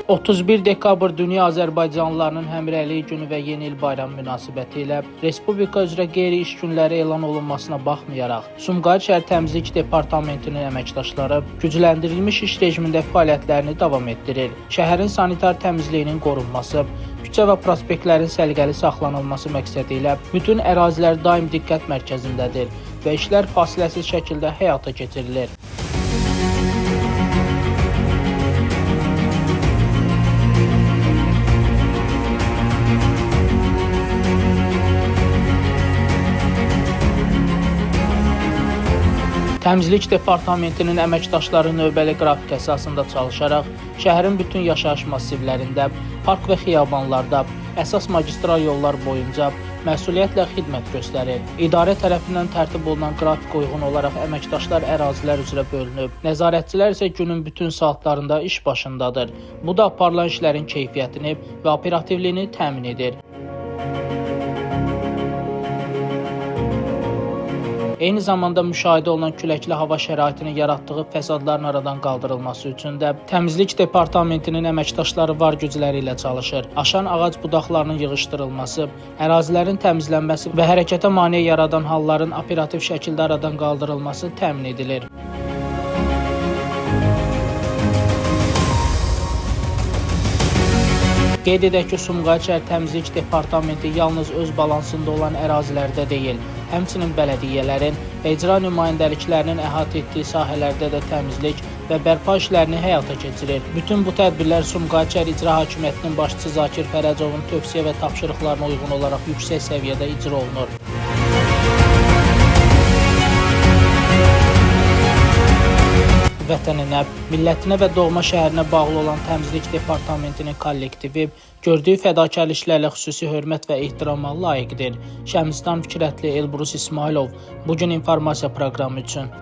31 dekabr Dünya Azərbaycanlılarının Həmrəylik günü və Yeni il bayramı münasibətilə Respublika üzrə qeyri-iş günləri elan olunmasına baxmayaraq, Sumqayıt şəhər Təmizlik Departamentinin əməkdaşları gücləndirilmiş iş rejimində fəaliyyətlərini davam etdirir. Şəhərin sanitar təmizliyinin qorunması, küçə və prospektlərin səliqəli saxlanılması məqsədilə bütün ərazilər daim diqqət mərkəzindədir və işlər fasiləsiz şəkildə həyata keçirilir. Təmizlik Departamentinin əməkdaşları növbəli qrafik əsasında çalışaraq şəhərin bütün yaşayış massivlərində, park və xiyabanlarda, əsas magistral yollar boyunca məsuliyyətlə xidmət göstərir. İdarə tərəfindən tərtib olunan qrafik uyğun olaraq əməkdaşlar ərazilər üzrə bölünüb. Nəzarətçilər isə günün bütün saatlarında iş başındadır. Bu da aparılan işlərin keyfiyyətini və operativliyini təmin edir. Eyni zamanda müşahidə olunan küləkli hava şəraitinin yaratdığı fəsadların aradan qaldırılması üçün də Təmizlik Departamentinin əməkdaşları var gücləri ilə çalışır. Aşan ağac budaqlarının yığışdırılması, ərazilərin təmizlənməsi və hərəkətə maneə yaradan halların operativ şəkildə aradan qaldırılması təmin edilir. Qeyd edək ki, Sumqayıt şəhər Təmizlik Departamenti yalnız öz balansında olan ərazilərdə deyil, həmçinin bələdiyyələrin və icra nümayəndəliklərinin əhatə etdiyi sahələrdə də təmizlik və bərpa işlərini həyata keçirir. Bütün bu tədbirlər Sumqayıt şəhər İcra Hakimiyyətinin başçısı Zakir Fərəcovun tövsiyə və tapşırıqlarına uyğun olaraq yüksək səviyyədə icra olunur. Vətəninə, millətinə və doğma şəhərinə bağlı olan Təmizlik Departamentinin kollektivi gördüyü fədakarlı işlərlə xüsusi hörmət və ehtirama layiqdir. Şəmsdən Fikrətli, Elbrus İsmailov bugün informasiya proqramı üçün.